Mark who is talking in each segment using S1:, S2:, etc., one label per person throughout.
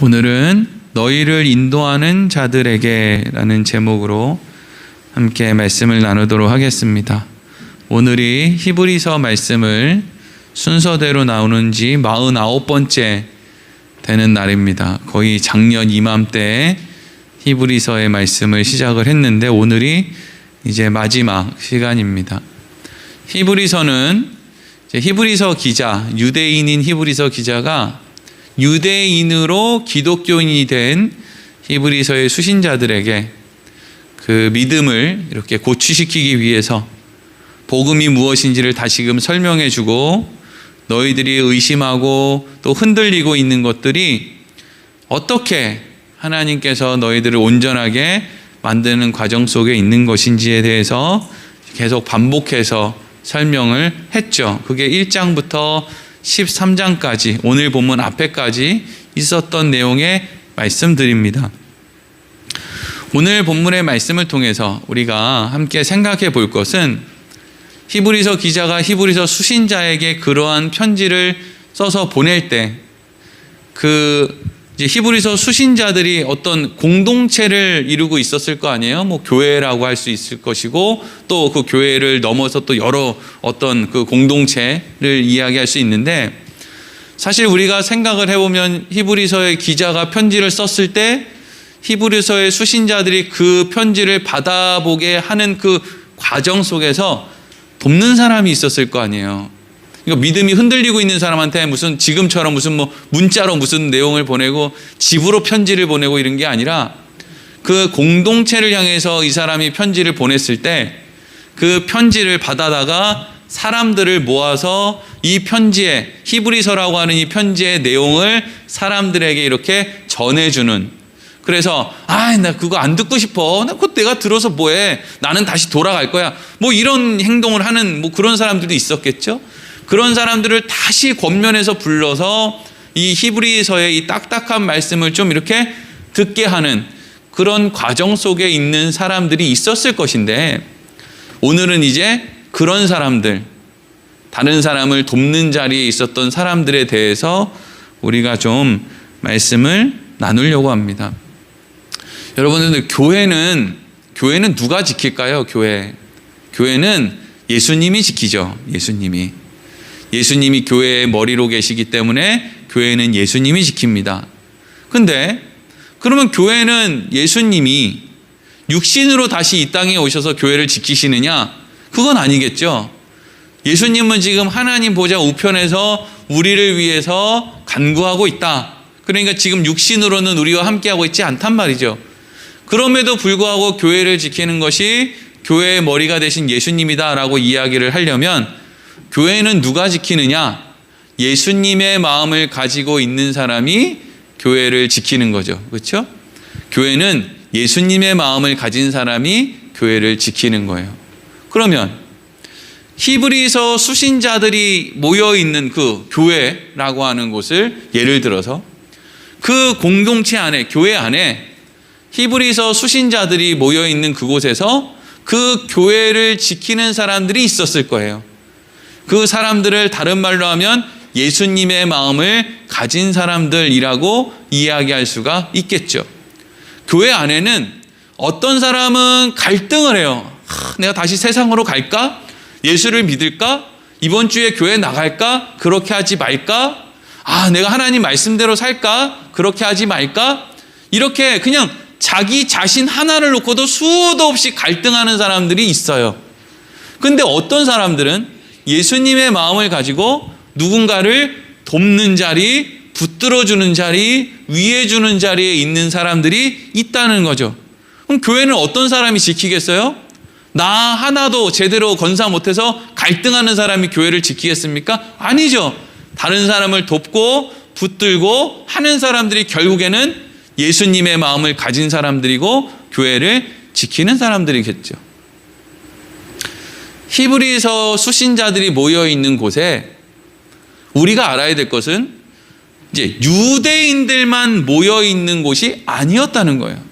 S1: 오늘은 너희를 인도하는 자들에게 라는 제목으로 함께 말씀을 나누도록 하겠습니다. 오늘이 히브리서 말씀을 순서대로 나오는 지 49번째 되는 날입니다. 거의 작년 이맘때에 히브리서의 말씀을 시작을 했는데 오늘이 이제 마지막 시간입니다. 히브리서는 히브리서 기자, 유대인인 히브리서 기자가 유대인으로 기독교인이 된 히브리서의 수신자들에게 그 믿음을 이렇게 고취시키기 위해서 복음이 무엇인지를 다시금 설명해 주고 너희들이 의심하고 또 흔들리고 있는 것들이 어떻게 하나님께서 너희들을 온전하게 만드는 과정 속에 있는 것인지에 대해서 계속 반복해서 설명을 했죠. 그게 1장부터 13장까지 오늘 본문 앞에까지 있었던 내용의 말씀드립니다. 오늘 본문의 말씀을 통해서 우리가 함께 생각해 볼 것은 히브리서 기자가 히브리서 수신자에게 그러한 편지를 써서 보낼 때 이제 히브리서 수신자들이 어떤 공동체를 이루고 있었을 거 아니에요? 뭐 교회라고 할 수 있을 것이고 또 그 교회를 넘어서 또 여러 어떤 그 공동체를 이야기할 수 있는데 사실 우리가 생각을 해보면 히브리서의 기자가 편지를 썼을 때 히브리서의 수신자들이 그 편지를 받아보게 하는 그 과정 속에서 돕는 사람이 있었을 거 아니에요. 그러니까 믿음이 흔들리고 있는 사람한테 무슨 지금처럼 무슨 뭐 문자로 무슨 내용을 보내고 집으로 편지를 보내고 이런 게 아니라 그 공동체를 향해서 이 사람이 편지를 보냈을 때 그 편지를 받아다가 사람들을 모아서 이 편지에 히브리서라고 하는 이 편지의 내용을 사람들에게 이렇게 전해주는, 그래서 나 그거 안 듣고 싶어, 나 그거 내가 들어서 뭐해, 나는 다시 돌아갈 거야, 뭐 이런 행동을 하는 뭐 그런 사람들도 있었겠죠. 그런 사람들을 다시 권면해서 불러서 이 히브리서의 이 딱딱한 말씀을 좀 이렇게 듣게 하는 그런 과정 속에 있는 사람들이 있었을 것인데 오늘은 이제 그런 사람들, 다른 사람을 돕는 자리에 있었던 사람들에 대해서 우리가 좀 말씀을 나누려고 합니다. 여러분들, 교회는 누가 지킬까요? 교회는 예수님이 지키죠. 예수님이 교회의 머리로 계시기 때문에 교회는 예수님이 지킵니다. 근데 그러면 교회는 예수님이 육신으로 다시 이 땅에 오셔서 교회를 지키시느냐? 그건 아니겠죠. 예수님은 지금 하나님 보좌 우편에서 우리를 위해서 간구하고 있다. 그러니까 지금 육신으로는 우리와 함께하고 있지 않단 말이죠. 그럼에도 불구하고 교회를 지키는 것이 교회의 머리가 되신 예수님이다라고 이야기를 하려면 교회는 누가 지키느냐? 예수님의 마음을 가지고 있는 사람이 교회를 지키는 거죠. 그렇죠? 교회는 예수님의 마음을 가진 사람이 교회를 지키는 거예요. 그러면 히브리서 수신자들이 모여있는 그 교회라고 하는 곳을 예를 들어서 그 공동체 안에, 교회 안에 히브리서 수신자들이 모여있는 그곳에서 그 교회를 지키는 사람들이 있었을 거예요. 그 사람들을 다른 말로 하면 예수님의 마음을 가진 사람들이라고 이야기할 수가 있겠죠. 교회 안에는 어떤 사람은 갈등을 해요. 내가 다시 세상으로 갈까? 예수를 믿을까? 이번 주에 교회 나갈까? 그렇게 하지 말까? 내가 하나님 말씀대로 살까? 그렇게 하지 말까? 이렇게 그냥 자기 자신 하나를 놓고도 수도 없이 갈등하는 사람들이 있어요. 근데 어떤 사람들은 예수님의 마음을 가지고 누군가를 돕는 자리, 붙들어주는 자리, 위해주는 자리에 있는 사람들이 있다는 거죠. 그럼 교회는 어떤 사람이 지키겠어요? 나 하나도 제대로 건사 못해서 갈등하는 사람이 교회를 지키겠습니까? 아니죠. 다른 사람을 돕고 붙들고 하는 사람들이 결국에는 예수님의 마음을 가진 사람들이고 교회를 지키는 사람들이겠죠. 히브리서 수신자들이 모여있는 곳에 우리가 알아야 될 것은 이제 유대인들만 모여있는 곳이 아니었다는 거예요.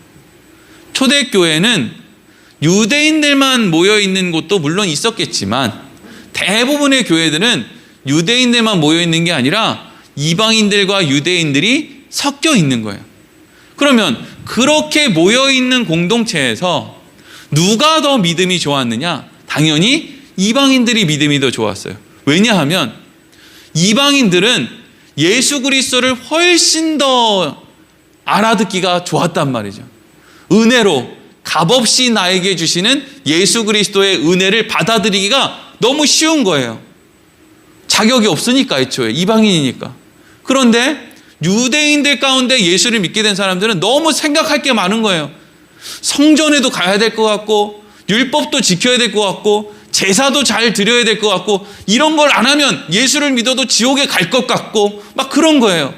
S1: 초대교회는 유대인들만 모여있는 곳도 물론 있었겠지만 대부분의 교회들은 유대인들만 모여있는 게 아니라 이방인들과 유대인들이 섞여 있는 거예요. 그러면 그렇게 모여있는 공동체에서 누가 더 믿음이 좋았느냐? 당연히 이방인들이 믿음이 더 좋았어요. 왜냐하면 이방인들은 예수 그리스도를 훨씬 더 알아듣기가 좋았단 말이죠. 은혜로 값없이 나에게 주시는 예수 그리스도의 은혜를 받아들이기가 너무 쉬운 거예요. 자격이 없으니까, 애초에 이방인이니까. 그런데 유대인들 가운데 예수를 믿게 된 사람들은 너무 생각할 게 많은 거예요. 성전에도 가야 될 것 같고, 율법도 지켜야 될 것 같고, 제사도 잘 드려야 될 것 같고, 이런 걸 안 하면 예수를 믿어도 지옥에 갈 것 같고, 막 그런 거예요.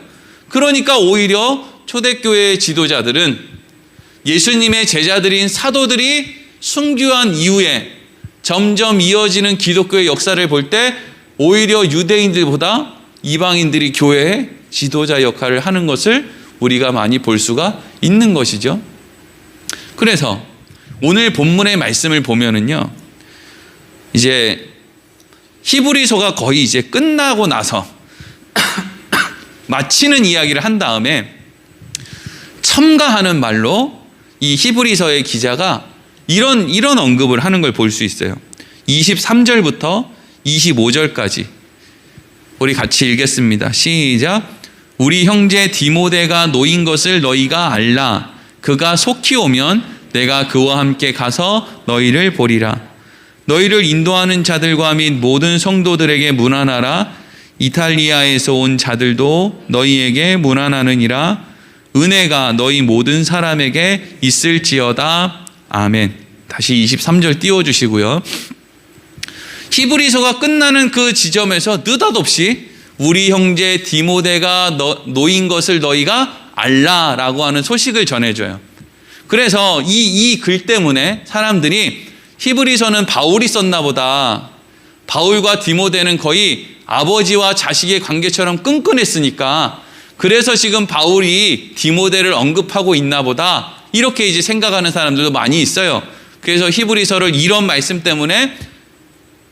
S1: 그러니까 오히려 초대교회의 지도자들은 예수님의 제자들인 사도들이 순교한 이후에 점점 이어지는 기독교의 역사를 볼 때 오히려 유대인들보다 이방인들이 교회의 지도자 역할을 하는 것을 우리가 많이 볼 수가 있는 것이죠. 그래서 오늘 본문의 말씀을 보면은요, 이제 히브리서가 거의 이제 끝나고 나서 마치는 이야기를 한 다음에 첨가하는 말로 이 히브리서의 기자가 이런 언급을 하는 걸 볼 수 있어요. 23절부터 25절까지 우리 같이 읽겠습니다. 시작. 우리 형제 디모데가 놓인 것을 너희가 알라. 그가 속히 오면 내가 그와 함께 가서 너희를 보리라. 너희를 인도하는 자들과 및 모든 성도들에게 문안하라. 이탈리아에서 온 자들도 너희에게 문안하느니라. 은혜가 너희 모든 사람에게 있을지어다. 아멘. 다시 23절 띄워주시고요. 히브리서가 끝나는 그 지점에서 느닷없이 우리 형제 디모데가 놓인 것을 너희가 알라라고 하는 소식을 전해줘요. 그래서 이 글 때문에 사람들이 히브리서는 바울이 썼나 보다. 바울과 디모데는 거의 아버지와 자식의 관계처럼 끈끈했으니까 그래서 지금 바울이 디모데를 언급하고 있나 보다. 이렇게 이제 생각하는 사람들도 많이 있어요. 그래서 히브리서를 이런 말씀 때문에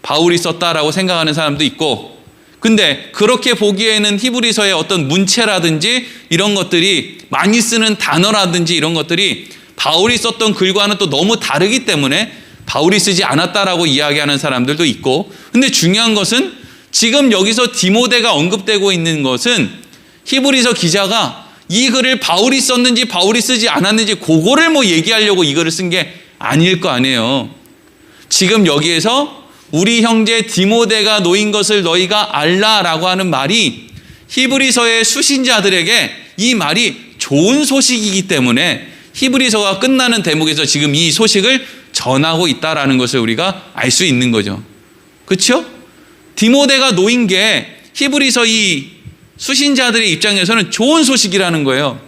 S1: 바울이 썼다라고 생각하는 사람도 있고, 근데 그렇게 보기에는 히브리서의 어떤 문체라든지 이런 것들이, 많이 쓰는 단어라든지 이런 것들이 바울이 썼던 글과는 또 너무 다르기 때문에 바울이 쓰지 않았다라고 이야기하는 사람들도 있고, 근데 중요한 것은 지금 여기서 디모데가 언급되고 있는 것은 히브리서 기자가 이 글을 바울이 썼는지 바울이 쓰지 않았는지 그거를 뭐 얘기하려고 이 글을 쓴 게 아닐 거 아니에요. 지금 여기에서 우리 형제 디모데가 놓인 것을 너희가 알라라고 하는 말이 히브리서의 수신자들에게 이 말이 좋은 소식이기 때문에 히브리서가 끝나는 대목에서 지금 이 소식을 전하고 있다라는 것을 우리가 알 수 있는 거죠. 그렇죠? 디모데가 놓인 게 히브리서 이 수신자들의 입장에서는 좋은 소식이라는 거예요.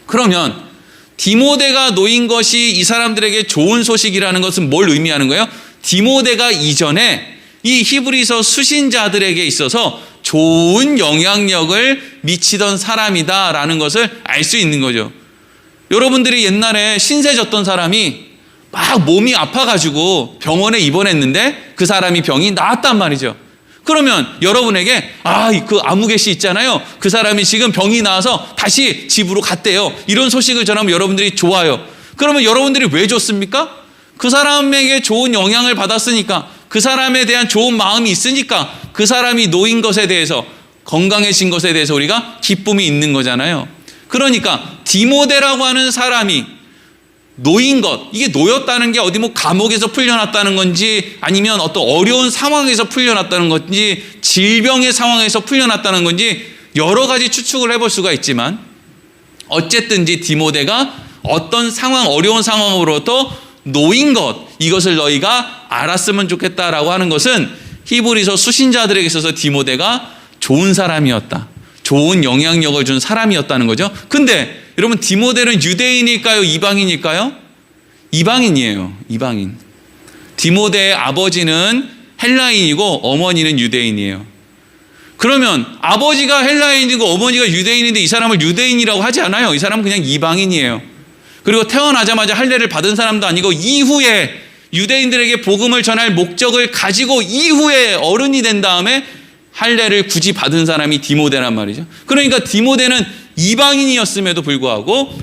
S1: 그러면 디모데가 놓인 것이 이 사람들에게 좋은 소식이라는 것은 뭘 의미하는 거예요? 디모데가 이전에 이 히브리서 수신자들에게 있어서 좋은 영향력을 미치던 사람이다라는 것을 알 수 있는 거죠. 여러분들이 옛날에 신세 졌던 사람이 막 몸이 아파가지고 병원에 입원했는데 그 사람이 병이 나았단 말이죠. 그러면 여러분에게 그 아무개 씨 있잖아요. 그 사람이 지금 병이 나와서 다시 집으로 갔대요. 이런 소식을 전하면 여러분들이 좋아요. 그러면 여러분들이 왜 좋습니까? 그 사람에게 좋은 영향을 받았으니까, 그 사람에 대한 좋은 마음이 있으니까 그 사람이 놓인 것에 대해서, 건강해진 것에 대해서 우리가 기쁨이 있는 거잖아요. 그러니까 디모데라고 하는 사람이 놓인 것, 이게 놓였다는 게 어디 뭐 감옥에서 풀려났다는 건지 아니면 어떤 어려운 상황에서 풀려났다는 건지 질병의 상황에서 풀려났다는 건지 여러 가지 추측을 해볼 수가 있지만, 어쨌든지 디모데가 어떤 상황, 어려운 상황으로부터 놓인 것, 이것을 너희가 알았으면 좋겠다라고 하는 것은 히브리서 수신자들에게 있어서 디모데가 좋은 사람이었다, 좋은 영향력을 준 사람이었다는 거죠. 근데 여러분, 디모데는 유대인일까요? 이방인일까요? 이방인이에요. 이방인. 디모데의 아버지는 헬라인이고 어머니는 유대인이에요. 그러면 아버지가 헬라인이고 어머니가 유대인인데 이 사람을 유대인이라고 하지 않아요. 이 사람은 그냥 이방인이에요. 그리고 태어나자마자 할례를 받은 사람도 아니고 이후에 유대인들에게 복음을 전할 목적을 가지고 이후에 어른이 된 다음에 할례를 굳이 받은 사람이 디모데란 말이죠. 그러니까 디모데는 이방인이었음에도 불구하고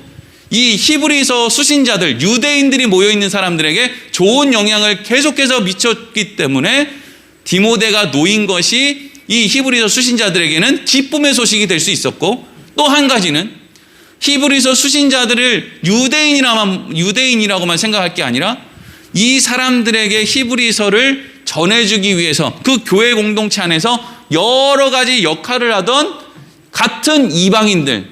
S1: 이 히브리서 수신자들, 유대인들이 모여있는 사람들에게 좋은 영향을 계속해서 미쳤기 때문에 디모데가 놓인 것이 이 히브리서 수신자들에게는 기쁨의 소식이 될 수 있었고, 또 한 가지는 히브리서 수신자들을 유대인이라고만 생각할 게 아니라 이 사람들에게 히브리서를 전해주기 위해서 그 교회 공동체 안에서 여러 가지 역할을 하던 같은 이방인들,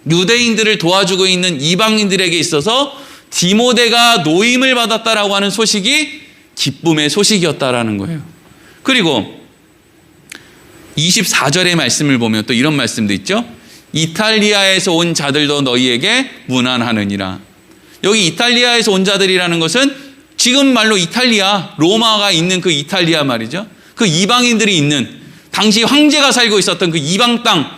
S1: 유대인들을 도와주고 있는 이방인들에게 있어서 디모데가 노임을 받았다라고 하는 소식이 기쁨의 소식이었다라는 거예요. 그리고 24절의 말씀을 보면 또 이런 말씀도 있죠. 이탈리아에서 온 자들도 너희에게 문안하느니라. 여기 이탈리아에서 온 자들이라는 것은 지금 말로 이탈리아, 로마가 있는 그 이탈리아 말이죠. 그 이방인들이 있는, 당시 황제가 살고 있었던 그 이방 땅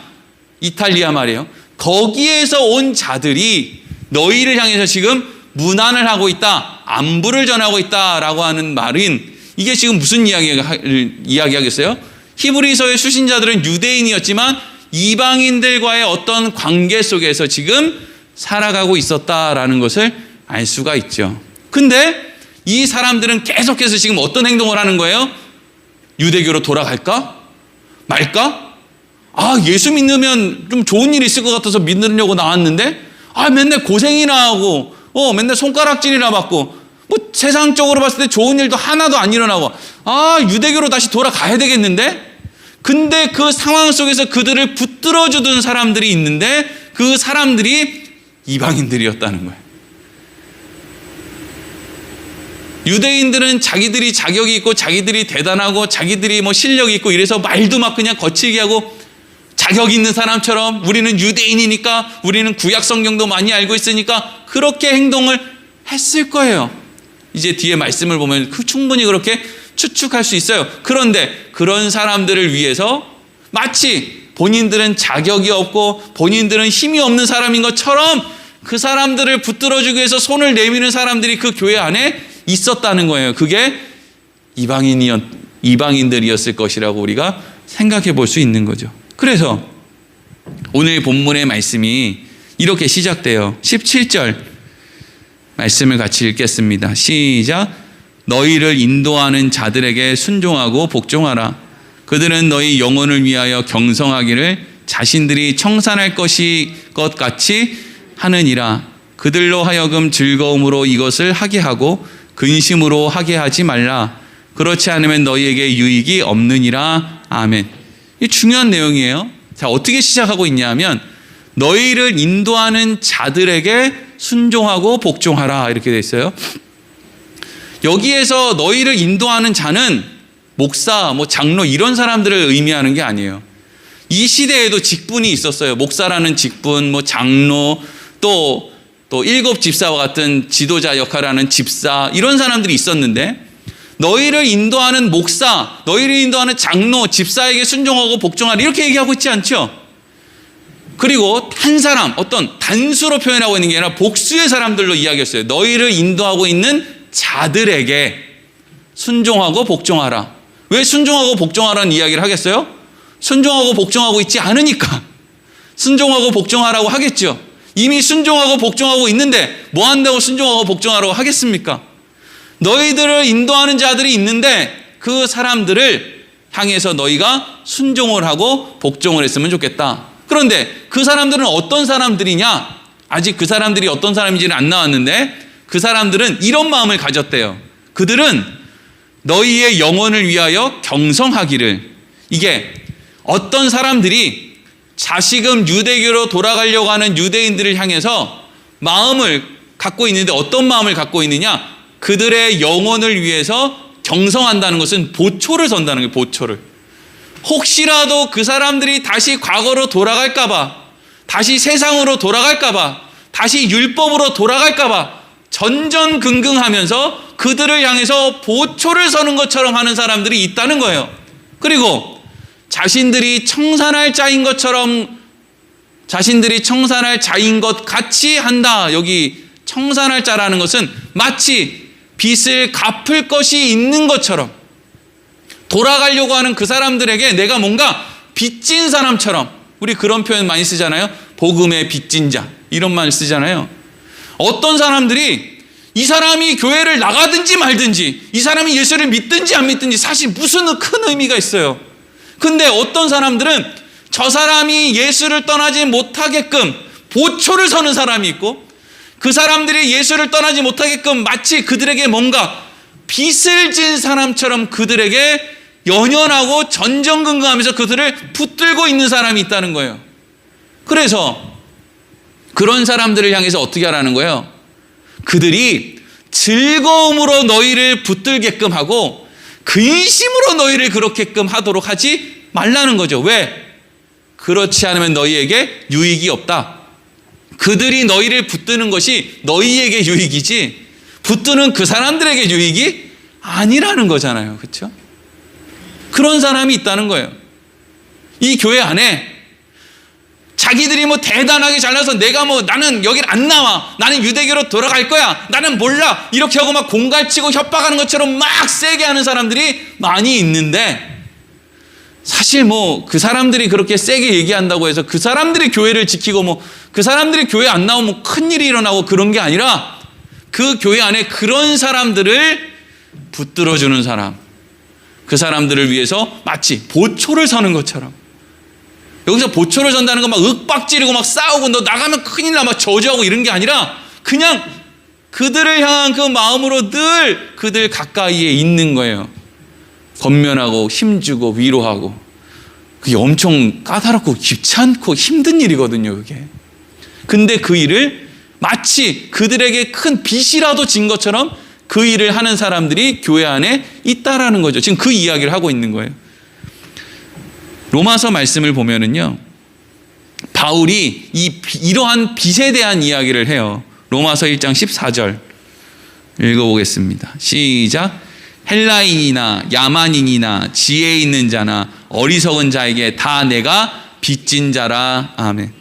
S1: 이탈리아 말이에요. 거기에서 온 자들이 너희를 향해서 지금 문안을 하고 있다, 안부를 전하고 있다라고 하는 말은, 이게 지금 무슨 이야기하겠어요? 히브리서의 수신자들은 유대인이었지만 이방인들과의 어떤 관계 속에서 지금 살아가고 있었다라는 것을 알 수가 있죠. 근데 이 사람들은 계속해서 지금 어떤 행동을 하는 거예요? 유대교로 돌아갈까? 말까? 예수 믿으면 좀 좋은 일이 있을 것 같아서 믿으려고 나왔는데, 맨날 고생이나 하고, 맨날 손가락질이나 받고, 세상적으로 봤을 때 좋은 일도 하나도 안 일어나고, 유대교로 다시 돌아가야 되겠는데? 근데 그 상황 속에서 그들을 붙들어주던 사람들이 있는데, 그 사람들이 이방인들이었다는 거예요. 유대인들은 자기들이 자격이 있고, 자기들이 대단하고, 자기들이 실력이 있고, 이래서 말도 막 그냥 거칠게 하고, 자격 있는 사람처럼 우리는 유대인이니까, 우리는 구약 성경도 많이 알고 있으니까 그렇게 행동을 했을 거예요. 이제 뒤에 말씀을 보면 충분히 그렇게 추측할 수 있어요. 그런데 그런 사람들을 위해서 마치 본인들은 자격이 없고 본인들은 힘이 없는 사람인 것처럼 그 사람들을 붙들어주기 위해서 손을 내미는 사람들이 그 교회 안에 있었다는 거예요. 그게 이방인들이었을 것이라고 우리가 생각해 볼 수 있는 거죠. 그래서 오늘 본문의 말씀이 이렇게 시작돼요. 17절 말씀을 같이 읽겠습니다. 시작. 너희를 인도하는 자들에게 순종하고 복종하라. 그들은 너희 영혼을 위하여 경성하기를 자신들이 청산할 것 같이 하느니라. 그들로 하여금 즐거움으로 이것을 하게 하고 근심으로 하게 하지 말라. 그렇지 않으면 너희에게 유익이 없느니라. 아멘. 이 중요한 내용이에요. 자, 어떻게 시작하고 있냐면 너희를 인도하는 자들에게 순종하고 복종하라 이렇게 돼 있어요. 여기에서 너희를 인도하는 자는 목사, 장로 이런 사람들을 의미하는 게 아니에요. 이 시대에도 직분이 있었어요. 목사라는 직분, 장로, 또 일곱 집사와 같은 지도자 역할을 하는 집사, 이런 사람들이 있었는데 너희를 인도하는 목사, 너희를 인도하는 장로, 집사에게 순종하고 복종하라 이렇게 얘기하고 있지 않죠? 그리고 한 사람, 어떤 단수로 표현하고 있는 게 아니라 복수의 사람들로 이야기했어요. 너희를 인도하고 있는 자들에게 순종하고 복종하라. 왜 순종하고 복종하라는 이야기를 하겠어요? 순종하고 복종하고 있지 않으니까 순종하고 복종하라고 하겠죠. 이미 순종하고 복종하고 있는데 뭐 한다고 순종하고 복종하라고 하겠습니까? 너희들을 인도하는 자들이 있는데 그 사람들을 향해서 너희가 순종을 하고 복종을 했으면 좋겠다. 그런데 그 사람들은 어떤 사람들이냐? 아직 그 사람들이 어떤 사람인지는 안 나왔는데 그 사람들은 이런 마음을 가졌대요. 그들은 너희의 영혼을 위하여 경성하기를. 이게 어떤 사람들이 다시금 유대교로 돌아가려고 하는 유대인들을 향해서 마음을 갖고 있는데 어떤 마음을 갖고 있느냐? 그들의 영혼을 위해서 경성한다는 것은 보초를 선다는 거예요. 보초를. 혹시라도 그 사람들이 다시 과거로 돌아갈까봐, 다시 세상으로 돌아갈까봐, 다시 율법으로 돌아갈까봐 전전긍긍하면서 그들을 향해서 보초를 서는 것처럼 하는 사람들이 있다는 거예요. 그리고 자신들이 청산할 자인 것처럼, 자신들이 청산할 자인 것 같이 한다. 여기 청산할 자라는 것은 마치 빚을 갚을 것이 있는 것처럼 돌아가려고 하는 그 사람들에게 내가 뭔가 빚진 사람처럼 우리 그런 표현 많이 쓰잖아요. 복음의 빚진 자 이런 말 쓰잖아요. 어떤 사람들이 이 사람이 교회를 나가든지 말든지 이 사람이 예수를 믿든지 안 믿든지 사실 무슨 큰 의미가 있어요. 근데 어떤 사람들은 저 사람이 예수를 떠나지 못하게끔 보초를 서는 사람이 있고 그 사람들이 예수를 떠나지 못하게끔 마치 그들에게 뭔가 빚을 진 사람처럼 그들에게 연연하고 전전긍긍하면서 그들을 붙들고 있는 사람이 있다는 거예요. 그래서 그런 사람들을 향해서 어떻게 하라는 거예요? 그들이 즐거움으로 너희를 붙들게끔 하고 근심으로 너희를 그렇게끔 하도록 하지 말라는 거죠. 왜? 그렇지 않으면 너희에게 유익이 없다. 그들이 너희를 붙드는 것이 너희에게 유익이지 붙드는 그 사람들에게 유익이 아니라는 거잖아요. 그렇죠? 그런 사람이 있다는 거예요. 이 교회 안에 자기들이 뭐 대단하게 잘나서 내가 뭐 나는 여길 안 나와. 나는 유대교로 돌아갈 거야. 나는 몰라. 이렇게 하고 막 공갈치고 협박하는 것처럼 막 세게 하는 사람들이 많이 있는데 사실 뭐 그 사람들이 그렇게 세게 얘기한다고 해서 그 사람들이 교회를 지키고 뭐 그 사람들이 교회 안 나오면 큰일이 일어나고 그런 게 아니라 그 교회 안에 그런 사람들을 붙들어주는 사람, 그 사람들을 위해서 마치 보초를 서는 것처럼 여기서 보초를 선다는 건 막 윽박지르고 막 싸우고 너 나가면 큰일 나 막 저주하고 이런 게 아니라 그냥 그들을 향한 그 마음으로 늘 그들 가까이에 있는 거예요. 권면하고 힘주고 위로하고 그게 엄청 까다롭고 귀찮고 힘든 일이거든요. 그게. 근데 그 일을 마치 그들에게 큰 빚이라도 진 것처럼 그 일을 하는 사람들이 교회 안에 있다라는 거죠. 지금 그 이야기를 하고 있는 거예요. 로마서 말씀을 보면은요, 바울이 이러한 빚에 대한 이야기를 해요. 로마서 1장 14절 읽어보겠습니다. 시작. 헬라인이나 야만인이나 지혜 있는 자나 어리석은 자에게 다 내가 빚진 자라. 아멘.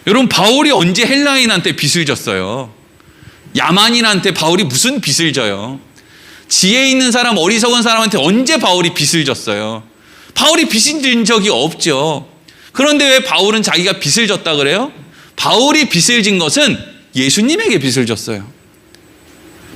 S1: 여러분, 바울이 언제 헬라인한테 빚을 졌어요? 야만인한테 바울이 무슨 빚을 져요? 지혜 있는 사람, 어리석은 사람한테 언제 바울이 빚을 졌어요? 바울이 빚을 진 적이 없죠. 그런데 왜 바울은 자기가 빚을 졌다 그래요? 바울이 빚을 진 것은 예수님에게 빚을 졌어요.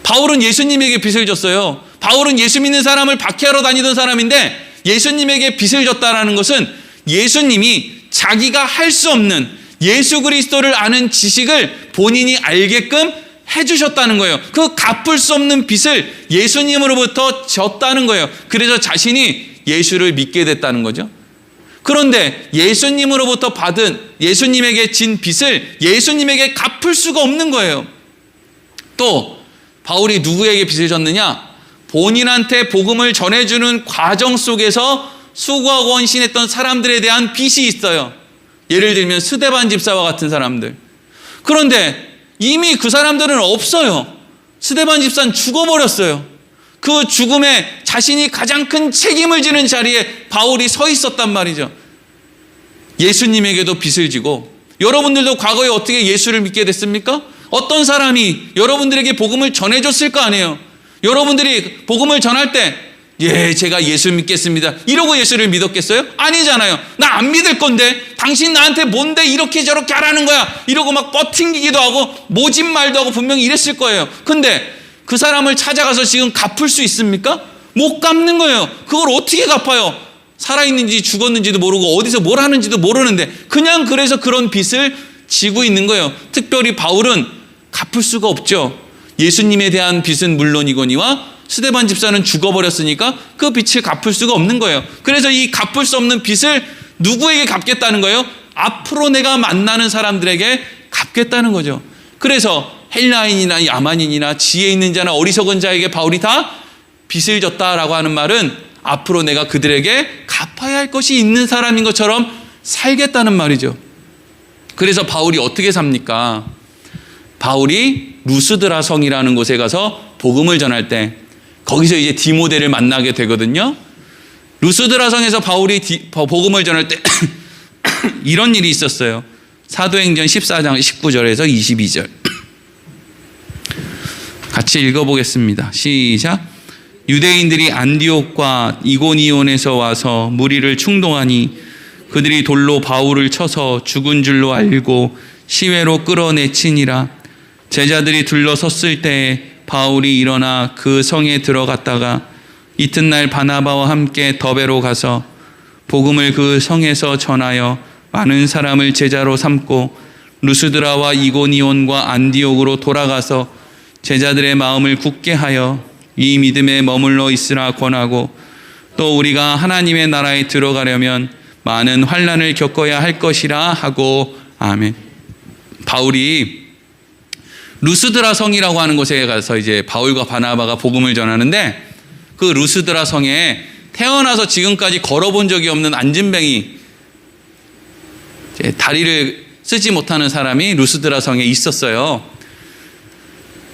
S1: 바울은 예수님에게 빚을 졌어요. 바울은 예수 믿는 사람을 박해하러 다니던 사람인데 예수님에게 빚을 졌다라는 것은 예수님이 자기가 할 수 없는 예수 그리스도를 아는 지식을 본인이 알게끔 해주셨다는 거예요. 그 갚을 수 없는 빚을 예수님으로부터 졌다는 거예요. 그래서 자신이 예수를 믿게 됐다는 거죠. 그런데 예수님으로부터 받은 예수님에게 진 빚을 예수님에게 갚을 수가 없는 거예요. 또 바울이 누구에게 빚을 졌느냐? 본인한테 복음을 전해주는 과정 속에서 수고하고 헌신했던 사람들에 대한 빚이 있어요. 예를 들면 스데반 집사와 같은 사람들. 그런데 이미 그 사람들은 없어요. 스데반 집사는 죽어버렸어요. 그 죽음에 자신이 가장 큰 책임을 지는 자리에 바울이 서 있었단 말이죠. 예수님에게도 빚을 지고, 여러분들도 과거에 어떻게 예수를 믿게 됐습니까? 어떤 사람이 여러분들에게 복음을 전해줬을 거 아니에요. 여러분들이 복음을 전할 때 제가 예수 믿겠습니다 이러고 예수를 믿었겠어요? 아니잖아요. 나 안 믿을 건데 당신 나한테 뭔데 이렇게 저렇게 하라는 거야 이러고 막 뻗팅기기도 하고 모진 말도 하고 분명히 이랬을 거예요. 근데 그 사람을 찾아가서 지금 갚을 수 있습니까? 못 갚는 거예요. 그걸 어떻게 갚아요? 살아있는지 죽었는지도 모르고 어디서 뭘 하는지도 모르는데 그냥 그래서 그런 빚을 지고 있는 거예요. 특별히 바울은 갚을 수가 없죠. 예수님에 대한 빚은 물론이거니와 스데반 집사는 죽어버렸으니까 그 빚을 갚을 수가 없는 거예요. 그래서 이 갚을 수 없는 빚을 누구에게 갚겠다는 거예요? 앞으로 내가 만나는 사람들에게 갚겠다는 거죠. 그래서 헬라인이나 야만인이나 지혜 있는 자나 어리석은 자에게 바울이 다 빚을 졌다라고 하는 말은 앞으로 내가 그들에게 갚아야 할 것이 있는 사람인 것처럼 살겠다는 말이죠. 그래서 바울이 어떻게 삽니까? 바울이 루스드라 성이라는 곳에 가서 복음을 전할 때 거기서 이제 디모데를 만나게 되거든요. 루스드라 성에서 바울이 복음을 전할 때 이런 일이 있었어요. 사도행전 14장 19절에서 22절 같이 읽어보겠습니다. 시작. 유대인들이 안디옥과 이고니온에서 와서 무리를 충동하니 그들이 돌로 바울을 쳐서 죽은 줄로 알고 시외로 끌어내치니라. 제자들이 둘러섰을 때에 바울이 일어나 그 성에 들어갔다가 이튿날 바나바와 함께 더베로 가서 복음을 그 성에서 전하여 많은 사람을 제자로 삼고 루스드라와 이고니온과 안디옥으로 돌아가서 제자들의 마음을 굳게 하여 이 믿음에 머물러 있으라 권하고, 또 우리가 하나님의 나라에 들어가려면 많은 환난을 겪어야 할 것이라 하고. 아멘. 바울이 루스드라 성이라고 하는 곳에 가서 이제 바울과 바나바가 복음을 전하는데, 그 루스드라 성에 태어나서 지금까지 걸어본 적이 없는 안진뱅이, 다리를 쓰지 못하는 사람이 루스드라 성에 있었어요.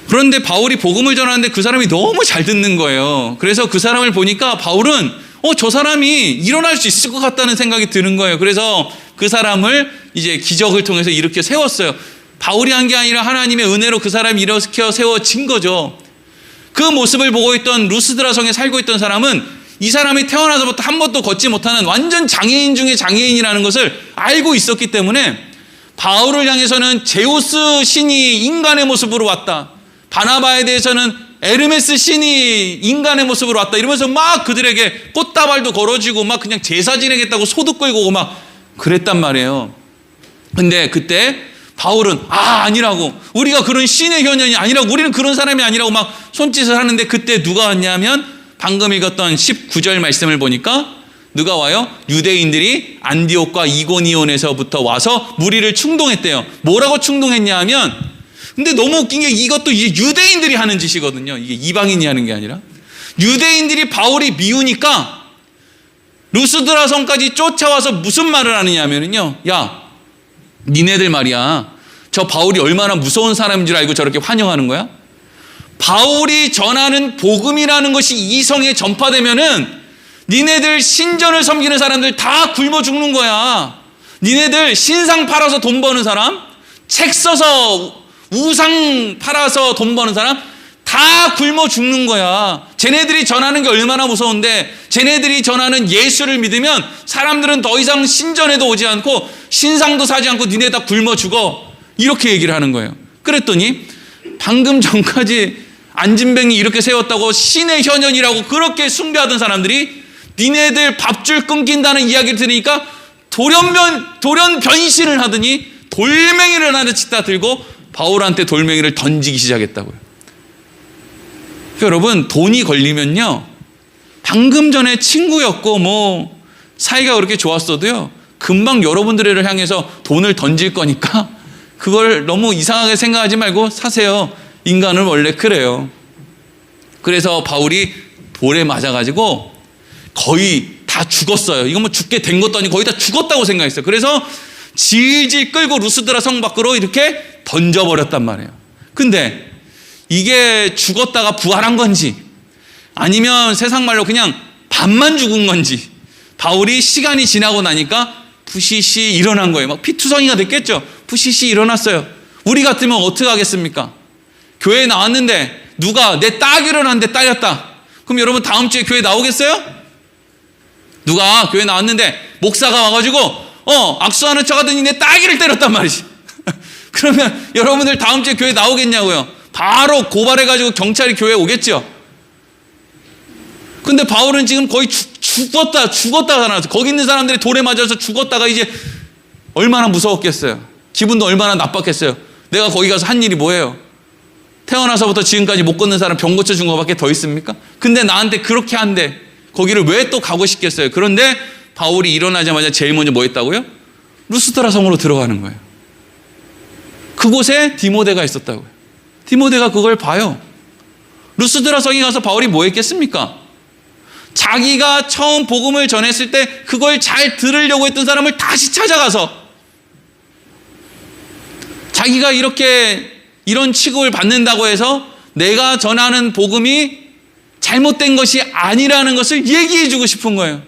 S1: 그런데 바울이 복음을 전하는데 그 사람이 너무 잘 듣는 거예요. 그래서 그 사람을 보니까 바울은 저 사람이 일어날 수 있을 것 같다는 생각이 드는 거예요. 그래서 그 사람을 이제 기적을 통해서 일으켜 세웠어요. 바울이 한 게 아니라 하나님의 은혜로 그 사람이 일으켜 세워진 거죠. 그 모습을 보고 있던 루스드라 성에 살고 있던 사람은 이 사람이 태어나서부터 한 번도 걷지 못하는 완전 장애인 중에 장애인이라는 것을 알고 있었기 때문에 바울을 향해서는 제우스 신이 인간의 모습으로 왔다, 바나바에 대해서는 에르메스 신이 인간의 모습으로 왔다 이러면서 막 그들에게 꽃다발도 걸어주고 막 그냥 제사 지내겠다고 소도 끌고 오고 막 그랬단 말이에요. 근데 그때 바울은 아니라고, 우리가 그런 신의 현현이 아니라고, 우리는 그런 사람이 아니라고 막 손짓을 하는데, 그때 누가 왔냐면 방금 읽었던 19절 말씀을 보니까 누가 와요? 유대인들이 안디옥과 이고니온에서부터 와서 무리를 충동했대요. 뭐라고 충동했냐 하면, 근데 너무 웃긴 게 이것도 이제 유대인들이 하는 짓이거든요. 이게 이방인이 하는 게 아니라 유대인들이 바울이 미우니까 루스드라 성까지 쫓아와서 무슨 말을 하느냐면요, 야, 니네들 말이야, 저 바울이 얼마나 무서운 사람인 줄 알고 저렇게 환영하는 거야? 바울이 전하는 복음이라는 것이 이 성에 전파되면은 니네들 신전을 섬기는 사람들 다 굶어 죽는 거야. 니네들 신상 팔아서 돈 버는 사람, 책 써서 우상 팔아서 돈 버는 사람 다 굶어 죽는 거야. 쟤네들이 전하는 게 얼마나 무서운데, 쟤네들이 전하는 예수를 믿으면 사람들은 더 이상 신전에도 오지 않고 신상도 사지 않고 니네 다 굶어 죽어. 이렇게 얘기를 하는 거예요. 그랬더니 방금 전까지 안진뱅이 이렇게 세웠다고 신의 현현이라고 그렇게 숭배하던 사람들이 니네들 밥줄 끊긴다는 이야기를 들으니까 돌연 변신을 하더니 돌멩이를 하나 짓다 들고 바울한테 돌멩이를 던지기 시작했다고요. 여러분, 돈이 걸리면요, 방금 전에 친구였고 뭐 사이가 그렇게 좋았어도요, 금방 여러분들을 향해서 돈을 던질 거니까 그걸 너무 이상하게 생각하지 말고 사세요. 인간은 원래 그래요. 그래서 바울이 돌에 맞아가지고 거의 다 죽었어요. 이거 뭐 죽게 된 것도 아니고 거의 다 죽었다고 생각했어요. 그래서 질질 끌고 루스드라 성 밖으로 이렇게 던져버렸단 말이에요. 근데 이게 죽었다가 부활한 건지 아니면 세상 말로 그냥 반만 죽은 건지, 바울이 시간이 지나고 나니까 푸시시 일어난 거예요. 막 피투성이가 됐겠죠. 푸시시 일어났어요. 우리 같으면 어떻게 하겠습니까? 교회에 나왔는데 누가 내 딱 일어났는데 딸렸다. 그럼 여러분 다음 주에 교회 나오겠어요? 누가 교회 나왔는데 목사가 와가지고 악수하는 척 하더니 내 따귀를 때렸단 말이지. 그러면 여러분들 다음 주에 교회 나오겠냐고요? 바로 고발해가지고 경찰이 교회에 오겠죠. 근데 바울은 지금 거의 죽었다가 나왔어요. 거기 있는 사람들이 돌에 맞아서 죽었다가 이제 얼마나 무서웠겠어요. 기분도 얼마나 나빴겠어요. 내가 거기 가서 한 일이 뭐예요? 태어나서부터 지금까지 못 걷는 사람 병 고쳐준 것밖에 더 있습니까? 근데 나한테 그렇게 한대. 거기를 왜 또 가고 싶겠어요? 그런데 바울이 일어나자마자 제일 먼저 뭐 했다고요? 루스드라 성으로 들어가는 거예요. 그곳에 디모데가 있었다고요. 디모데가 그걸 봐요. 루스드라 성에 가서 바울이 뭐 했겠습니까? 자기가 처음 복음을 전했을 때 그걸 잘 들으려고 했던 사람을 다시 찾아가서 자기가 이런 취급을 받는다고 해서 내가 전하는 복음이 잘못된 것이 아니라는 것을 얘기해주고 싶은 거예요.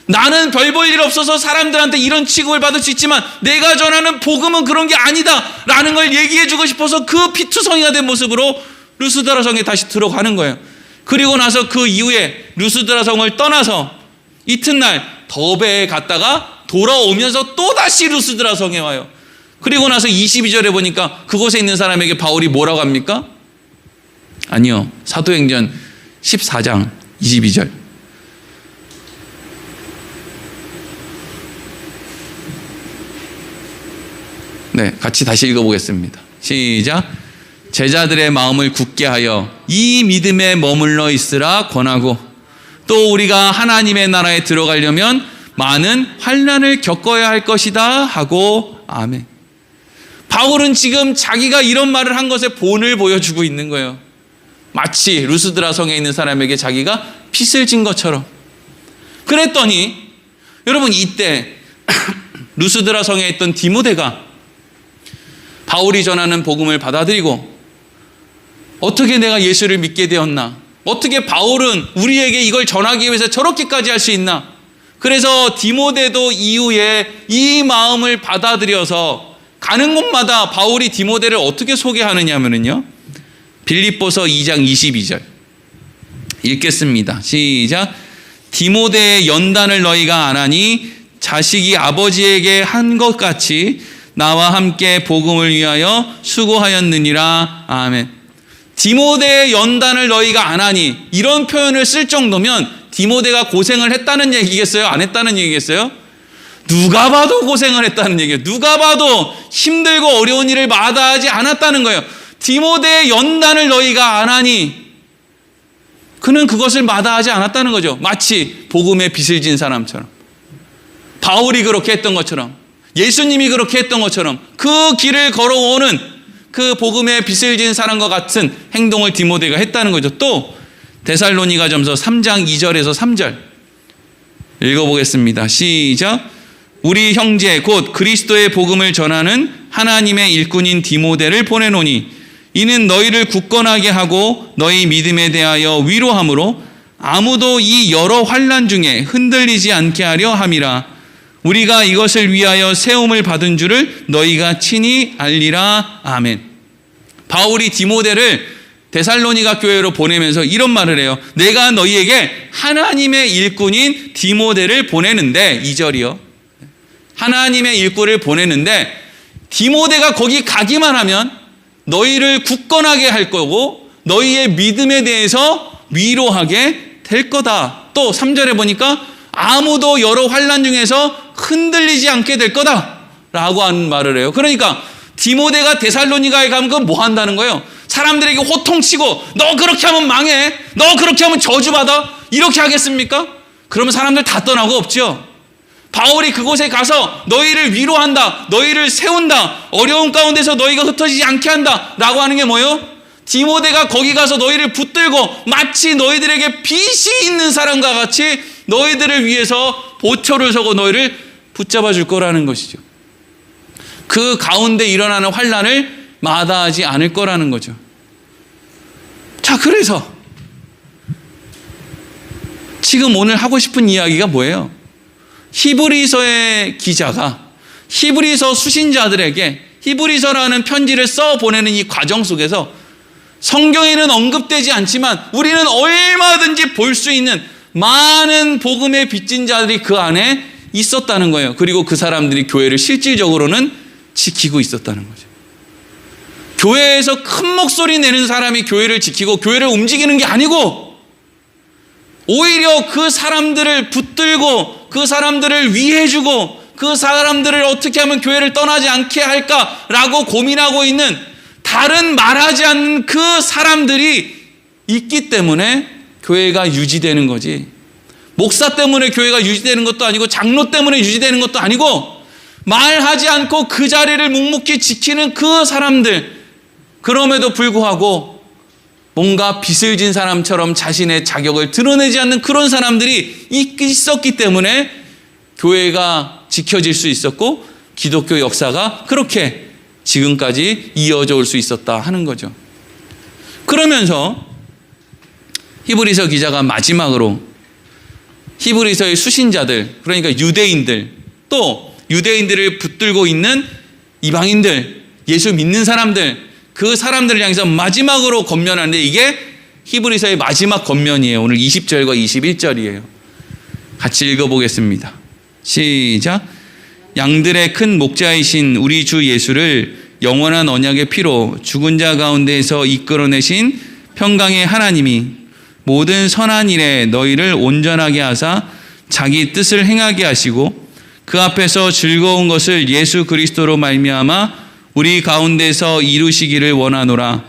S1: 나는 별 볼 일 없어서 사람들한테 이런 취급을 받을 수 있지만 내가 전하는 복음은 그런 게 아니다 라는 걸 얘기해주고 싶어서 그 피투성이가 된 모습으로 루스드라 성에 다시 들어가는 거예요. 그리고 나서 그 이후에 루스드라 성을 떠나서 이튿날 더베에 갔다가 돌아오면서 또다시 루스드라 성에 와요. 그리고 나서 22절에 보니까 그곳에 있는 사람에게 바울이 뭐라고 합니까? 아니요. 사도행전 14장 22절. 네, 같이 다시 읽어보겠습니다. 시작. 제자들의 마음을 굳게 하여 이 믿음에 머물러 있으라 권하고 또 우리가 하나님의 나라에 들어가려면 많은 환난을 겪어야 할 것이다 하고 아멘. 바울은 지금 자기가 이런 말을 한 것에 본을 보여주고 있는 거예요. 마치 루스드라 성에 있는 사람에게 자기가 빚을 진 것처럼. 그랬더니 여러분 이때 루스드라 성에 있던 디모데가 바울이 전하는 복음을 받아들이고 어떻게 내가 예수를 믿게 되었나? 어떻게 바울은 우리에게 이걸 전하기 위해서 저렇게까지 할 수 있나? 그래서 디모데도 이후에 이 마음을 받아들여서 가는 곳마다 바울이 디모데를 어떻게 소개하느냐 하면요. 빌립보서 2장 22절 읽겠습니다. 시작. 디모데의 연단을 너희가 안 하니 자식이 아버지에게 한 것 같이 나와 함께 복음을 위하여 수고하였느니라. 아멘. 디모데의 연단을 너희가 안 하니 이런 표현을 쓸 정도면 디모데가 고생을 했다는 얘기겠어요? 안 했다는 얘기겠어요? 누가 봐도 고생을 했다는 얘기예요. 누가 봐도 힘들고 어려운 일을 마다하지 않았다는 거예요. 디모데의 연단을 너희가 안 하니 그는 그것을 마다하지 않았다는 거죠. 마치 복음의 빚을 진 사람처럼. 바울이 그렇게 했던 것처럼, 예수님이 그렇게 했던 것처럼 그 길을 걸어오는 그 복음의 빚을 진 사람과 같은 행동을 디모데가 했다는 거죠. 또 데살로니가전서 3장 2절에서 3절 읽어보겠습니다. 시작. 우리 형제 곧 그리스도의 복음을 전하는 하나님의 일꾼인 디모데를 보내노니 이는 너희를 굳건하게 하고 너희 믿음에 대하여 위로함으로 아무도 이 여러 환난 중에 흔들리지 않게 하려 함이라. 우리가 이것을 위하여 세움을 받은 줄을 너희가 친히 알리라. 아멘. 바울이 디모데를 데살로니가 교회로 보내면서 이런 말을 해요. 내가 너희에게 하나님의 일꾼인 디모데를 보내는데, 2절이요. 하나님의 일꾼을 보내는데 디모데가 거기 가기만 하면 너희를 굳건하게 할 거고 너희의 믿음에 대해서 위로하게 될 거다. 또 3절에 보니까 아무도 여러 환난 중에서 흔들리지 않게 될 거다 라고 하는 말을 해요. 그러니까 디모데가 데살로니가에 가면 그건 뭐 한다는 거예요? 사람들에게 호통치고 너 그렇게 하면 망해, 너 그렇게 하면 저주받아, 이렇게 하겠습니까? 그러면 사람들 다 떠나고 없죠. 바울이 그곳에 가서 너희를 위로한다, 너희를 세운다, 어려운 가운데서 너희가 흩어지지 않게 한다 라고 하는 게 뭐예요? 디모데가 거기 가서 너희를 붙들고 마치 너희들에게 빚이 있는 사람과 같이 너희들을 위해서 보초를 서고 너희를 붙잡아 줄 거라는 것이죠. 그 가운데 일어나는 환난을 마다하지 않을 거라는 거죠. 자, 그래서 지금 오늘 하고 싶은 이야기가 뭐예요? 히브리서의 기자가 히브리서 수신자들에게 히브리서라는 편지를 써 보내는 이 과정 속에서 성경에는 언급되지 않지만 우리는 얼마든지 볼 수 있는 많은 복음의 빚진 자들이 그 안에 있었다는 거예요. 그리고 그 사람들이 교회를 실질적으로는 지키고 있었다는 거죠. 교회에서 큰 목소리 내는 사람이 교회를 지키고 교회를 움직이는 게 아니고 오히려 그 사람들을 붙들고 그 사람들을 위해주고 그 사람들을 어떻게 하면 교회를 떠나지 않게 할까라고 고민하고 있는 다른 말하지 않는 그 사람들이 있기 때문에 교회가 유지되는 거지, 목사 때문에 교회가 유지되는 것도 아니고 장로 때문에 유지되는 것도 아니고 말하지 않고 그 자리를 묵묵히 지키는 그 사람들, 그럼에도 불구하고 뭔가 빚을 진 사람처럼 자신의 자격을 드러내지 않는 그런 사람들이 있었기 때문에 교회가 지켜질 수 있었고 기독교 역사가 그렇게 지금까지 이어져 올 수 있었다 하는 거죠. 그러면서 히브리서 기자가 마지막으로 히브리서의 수신자들, 그러니까 유대인들, 또 유대인들을 붙들고 있는 이방인들, 예수 믿는 사람들, 그 사람들을 향해서 마지막으로 권면하는데 이게 히브리서의 마지막 권면이에요. 오늘 20절과 21절이에요. 같이 읽어보겠습니다. 시작. 양들의 큰 목자이신 우리 주 예수를 영원한 언약의 피로 죽은 자 가운데에서 이끌어내신 평강의 하나님이 모든 선한 일에 너희를 온전하게 하사 자기 뜻을 행하게 하시고 그 앞에서 즐거운 것을 예수 그리스도로 말미암아 우리 가운데서 이루시기를 원하노라.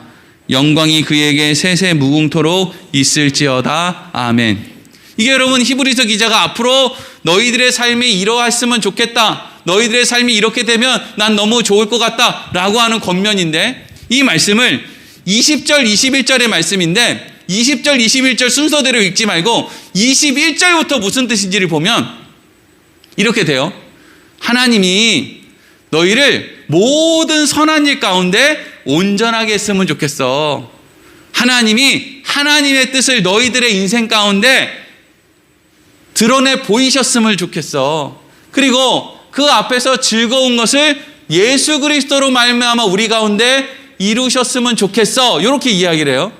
S1: 영광이 그에게 세세 무궁토록 있을지어다. 아멘. 이게 여러분 히브리서 기자가 앞으로 너희들의 삶이 이러했으면 좋겠다, 너희들의 삶이 이렇게 되면 난 너무 좋을 것 같다 라고 하는 권면인데, 이 말씀을 20절 21절의 말씀인데 20절 21절 순서대로 읽지 말고 21절부터 무슨 뜻인지를 보면 이렇게 돼요. 하나님이 너희를 모든 선한 일 가운데 온전하게 했으면 좋겠어. 하나님이 하나님의 뜻을 너희들의 인생 가운데 드러내 보이셨으면 좋겠어. 그리고 그 앞에서 즐거운 것을 예수 그리스도로 말미암아 우리 가운데 이루셨으면 좋겠어. 이렇게 이야기를 해요.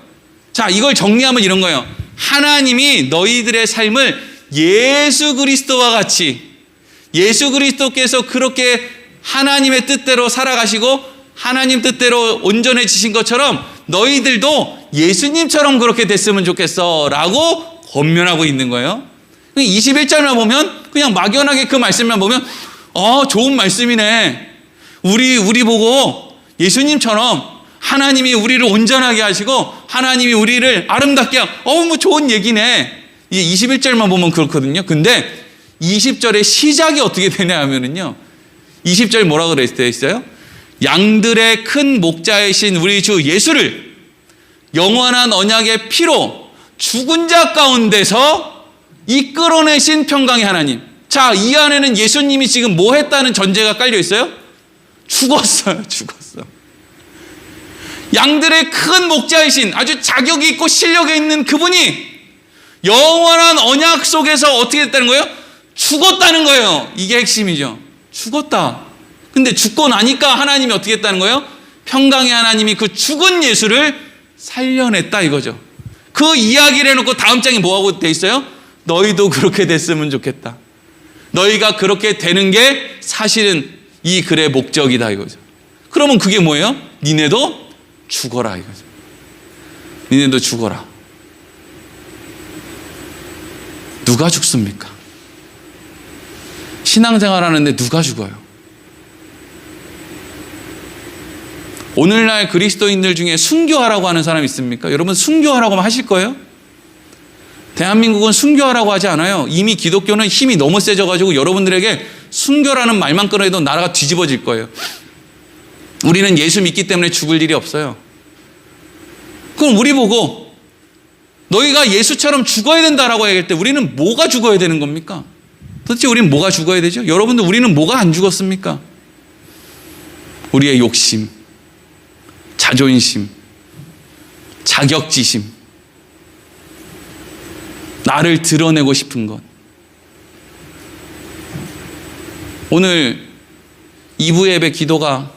S1: 자, 이걸 정리하면 이런 거예요. 하나님이 너희들의 삶을 예수 그리스도와 같이, 예수 그리스도께서 그렇게 하나님의 뜻대로 살아가시고 하나님 뜻대로 온전해지신 것처럼 너희들도 예수님처럼 그렇게 됐으면 좋겠어 라고 권면하고 있는 거예요. 21절만 보면 그냥 막연하게 그 말씀만 보면 좋은 말씀이네. 우리 보고 예수님처럼 하나님이 우리를 온전하게 하시고 하나님이 우리를 아름답게 하고 뭐 좋은 얘기네. 이제 21절만 보면 그렇거든요. 근데 20절의 시작이 어떻게 되냐 하면은요, 20절 뭐라고 되어 있어요? 양들의 큰 목자이신 우리 주 예수를 영원한 언약의 피로 죽은 자 가운데서 이끌어내신 평강의 하나님. 자, 이 안에는 예수님이 지금 뭐 했다는 전제가 깔려 있어요? 죽었어요. 죽었어. 양들의 큰 목자이신 아주 자격이 있고 실력이 있는 그분이 영원한 언약 속에서 어떻게 됐다는 거예요? 죽었다는 거예요. 이게 핵심이죠. 죽었다. 근데 죽고 나니까 하나님이 어떻게 했다는 거예요? 평강의 하나님이 그 죽은 예수를 살려냈다 이거죠. 그 이야기를 해놓고 다음 장에 뭐하고 돼 있어요? 너희도 그렇게 됐으면 좋겠다. 너희가 그렇게 되는 게 사실은 이 글의 목적이다 이거죠. 그러면 그게 뭐예요? 니네도 죽어라 이거죠. 니네도 죽어라. 누가 죽습니까? 신앙생활 하는데 누가 죽어요? 오늘날 그리스도인들 중에 순교하라고 하는 사람 있습니까? 여러분 순교하라고 하면 하실 거예요? 대한민국은 순교하라고 하지 않아요. 이미 기독교는 힘이 너무 세져가지고 여러분들에게 순교라는 말만 꺼내도 나라가 뒤집어질 거예요. 우리는 예수 믿기 때문에 죽을 일이 없어요. 그럼 우리 보고 너희가 예수처럼 죽어야 된다라고 얘기할 때 우리는 뭐가 죽어야 되는 겁니까? 도대체 우리는 뭐가 죽어야 되죠? 여러분들 우리는 뭐가 안 죽었습니까? 우리의 욕심, 자존심, 자격지심, 나를 드러내고 싶은 것. 오늘 2부 예배 기도가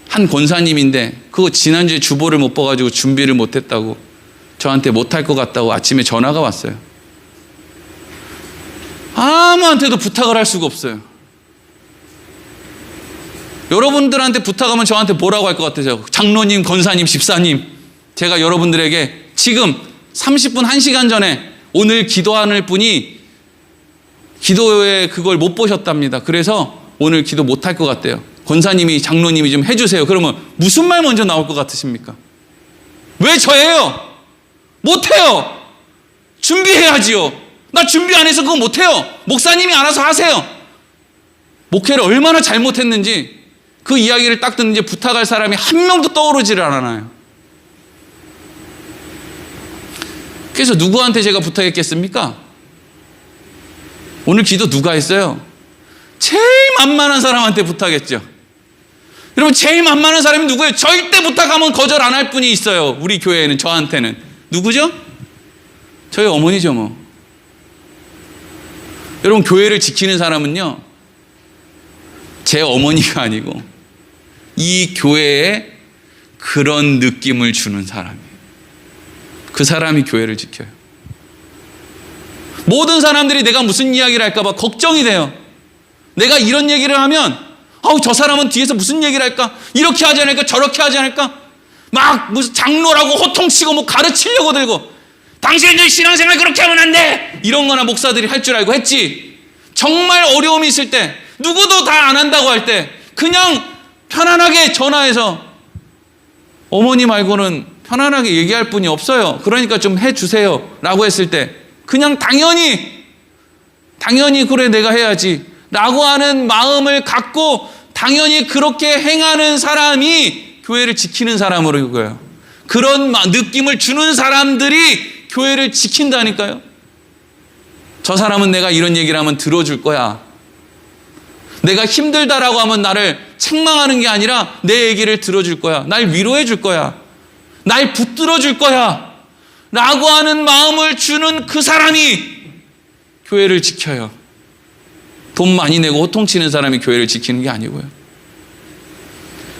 S1: 한 권사님인데 그거 지난주에 주보를 못 봐가지고 준비를 못했다고 저한테 못할 것 같다고 아침에 전화가 왔어요. 아무한테도 부탁을 할 수가 없어요. 여러분들한테 부탁하면 저한테 뭐라고 할 것 같으세요? 장로님, 권사님, 집사님, 제가 여러분들에게 지금 30분, 1시간 전에 오늘 기도하는 분이 기도에 그걸 못 보셨답니다. 그래서 오늘 기도 못할 것 같대요. 권사님이, 장로님이 좀 해주세요. 그러면 무슨 말 먼저 나올 것 같으십니까? 왜 저예요? 못해요. 준비해야지요. 나 준비 안 해서 그거 못해요. 목사님이 알아서 하세요. 목회를 얼마나 잘못했는지 그 이야기를 딱 듣는지 부탁할 사람이 한 명도 떠오르지를 않아요. 그래서 누구한테 제가 부탁했겠습니까? 오늘 기도 누가 했어요? 제일 만만한 사람한테 부탁했죠. 여러분 제일 만만한 사람이 누구예요? 절대 부탁하면 거절 안 할 분이 있어요. 우리 교회에는, 저한테는. 누구죠? 저희 어머니죠 뭐. 여러분 교회를 지키는 사람은요, 제 어머니가 아니고 이 교회에 그런 느낌을 주는 사람이에요. 그 사람이 교회를 지켜요. 모든 사람들이 내가 무슨 이야기를 할까 봐 걱정이 돼요. 내가 이런 얘기를 하면 저 사람은 뒤에서 무슨 얘기를 할까? 이렇게 하지 않을까? 저렇게 하지 않을까? 막 무슨 장로라고 호통치고 뭐 가르치려고 들고 당신들 신앙생활 그렇게 하면 안 돼! 이런 거나 목사들이 할 줄 알고 했지. 정말 어려움이 있을 때, 누구도 다 안 한다고 할 때 그냥 편안하게 전화해서 어머니 말고는 편안하게 얘기할 분이 없어요. 그러니까 좀 해주세요 라고 했을 때 그냥 당연히 그래 내가 해야지 라고 하는 마음을 갖고 당연히 그렇게 행하는 사람이 교회를 지키는 사람으로 이거예요. 그런 느낌을 주는 사람들이 교회를 지킨다니까요. 저 사람은 내가 이런 얘기를 하면 들어줄 거야. 내가 힘들다라고 하면 나를 책망하는 게 아니라 내 얘기를 들어줄 거야. 날 위로해 줄 거야. 날 붙들어 줄 거야. 라고 하는 마음을 주는 그 사람이 교회를 지켜요. 돈 많이 내고 호통치는 사람이 교회를 지키는 게 아니고요.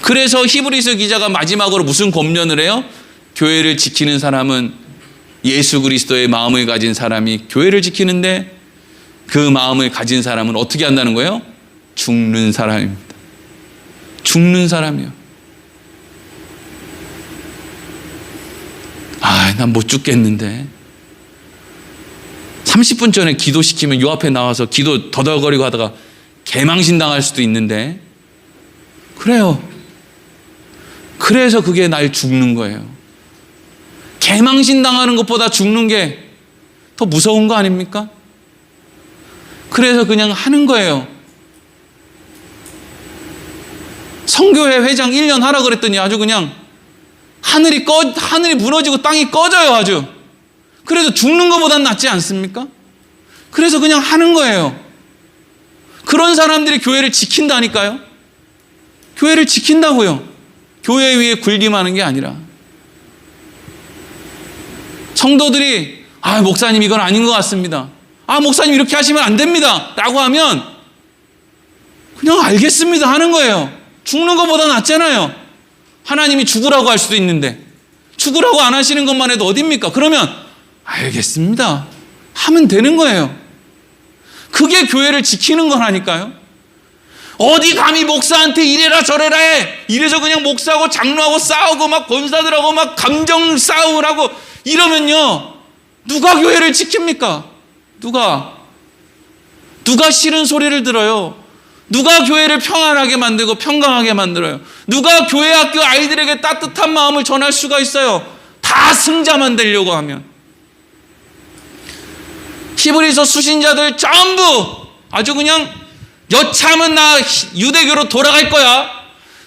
S1: 그래서 히브리서 기자가 마지막으로 무슨 권면을 해요? 교회를 지키는 사람은 예수 그리스도의 마음을 가진 사람이 교회를 지키는데 그 마음을 가진 사람은 어떻게 한다는 거예요? 죽는 사람입니다. 죽는 사람이요. 난 못 죽겠는데 30분 전에 기도시키면 요 앞에 나와서 기도 더덜거리고 하다가 개망신 당할 수도 있는데 그래요. 그래서 그게 날 죽는 거예요. 개망신 당하는 것보다 죽는 게 더 무서운 거 아닙니까? 그래서 그냥 하는 거예요. 성교회 회장 1년 하라 그랬더니 아주 그냥 하늘이 무너지고 땅이 꺼져요 아주. 그래도 죽는 것보단 낫지 않습니까? 그래서 그냥 하는 거예요. 그런 사람들이 교회를 지킨다니까요. 교회를 지킨다고요. 교회 위에 군림하는 게 아니라. 성도들이 목사님 이건 아닌 것 같습니다. 목사님 이렇게 하시면 안 됩니다 라고 하면 그냥 알겠습니다 하는 거예요. 죽는 것보다 낫잖아요. 하나님이 죽으라고 할 수도 있는데 죽으라고 안 하시는 것만 해도 어딥니까? 그러면 알겠습니다 하면 되는 거예요. 그게 교회를 지키는 거라니까요. 어디 감히 목사한테 이래라 저래라 해. 이래서 그냥 목사하고 장로하고 싸우고 막 권사들하고 막 감정 싸움을 하고 이러면요 누가 교회를 지킵니까? 누가 싫은 소리를 들어요? 누가 교회를 평안하게 만들고 평강하게 만들어요? 누가 교회 학교 아이들에게 따뜻한 마음을 전할 수가 있어요? 다 승자만 되려고 하면. 히브리서 수신자들 전부 아주 그냥 여차하면 나 유대교로 돌아갈 거야.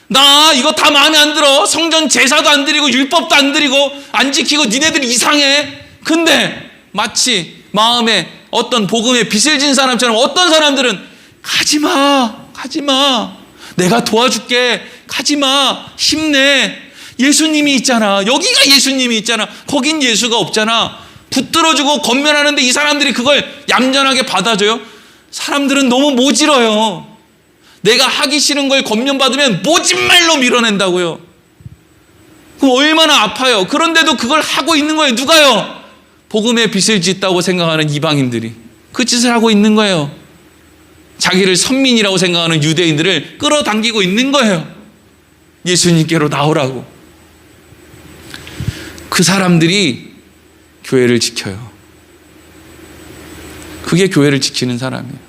S1: 나 이거 다 마음에 안 들어. 성전 제사도 안 드리고 율법도 안 드리고 안 지키고 니네들 이상해. 근데 마치 마음에 어떤 복음의 빚을 진 사람처럼 어떤 사람들은 가지마 내가 도와줄게 가지마 힘내 예수님이 있잖아 여기가 예수님이 있잖아 거긴 예수가 없잖아 붙들어주고 권면하는데 이 사람들이 그걸 얌전하게 받아줘요? 사람들은 너무 모질어요. 내가 하기 싫은 걸 권면받으면 모진말로 밀어낸다고요. 그럼 얼마나 아파요. 그런데도 그걸 하고 있는 거예요. 누가요? 복음의 빚을 짓다고 생각하는 이방인들이 그 짓을 하고 있는 거예요. 자기를 선민이라고 생각하는 유대인들을 끌어당기고 있는 거예요. 예수님께로 나오라고. 그 사람들이 교회를 지켜요. 그게 교회를 지키는 사람이에요.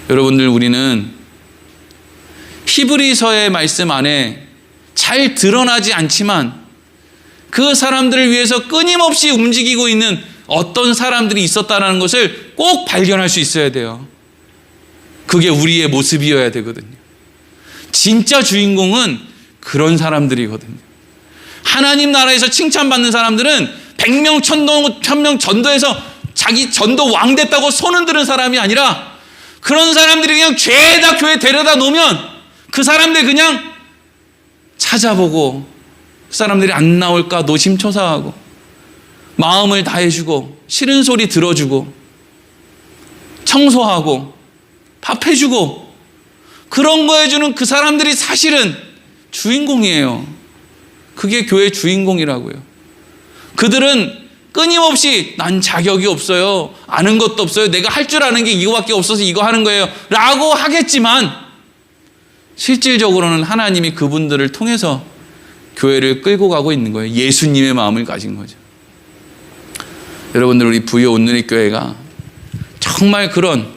S1: 여러분들 우리는 히브리서의 말씀 안에 잘 드러나지 않지만 그 사람들을 위해서 끊임없이 움직이고 있는 어떤 사람들이 있었다는 것을 꼭 발견할 수 있어야 돼요. 그게 우리의 모습이어야 되거든요. 진짜 주인공은 그런 사람들이거든요. 하나님 나라에서 칭찬받는 사람들은 100명, 1000명 전도해서 자기 전도 왕 됐다고 손 흔드는 사람이 아니라 그런 사람들이 그냥 죄다 교회 데려다 놓으면 그 사람들 그냥 찾아보고 그 사람들이 안 나올까 노심초사하고 마음을 다해주고 싫은 소리 들어주고 청소하고 밥 해주고 그런 거 해주는 그 사람들이 사실은 주인공이에요. 그게 교회 주인공이라고요. 그들은 끊임없이 난 자격이 없어요. 아는 것도 없어요. 내가 할 줄 아는 게 이거밖에 없어서 이거 하는 거예요. 라고 하겠지만 실질적으로는 하나님이 그분들을 통해서 교회를 끌고 가고 있는 거예요. 예수님의 마음을 가진 거죠. 여러분들, 우리 부여 온누리 교회가 정말 그런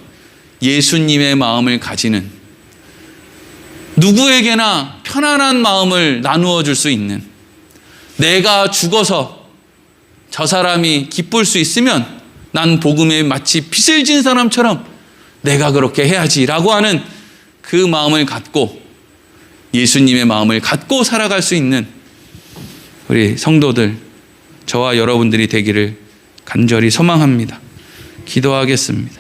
S1: 예수님의 마음을 가지는, 누구에게나 편안한 마음을 나누어 줄 수 있는, 내가 죽어서 저 사람이 기쁠 수 있으면 난 복음에 마치 빚을 진 사람처럼 내가 그렇게 해야지라고 하는 그 마음을 갖고, 예수님의 마음을 갖고 살아갈 수 있는 우리 성도들, 저와 여러분들이 되기를 간절히 소망합니다. 기도하겠습니다.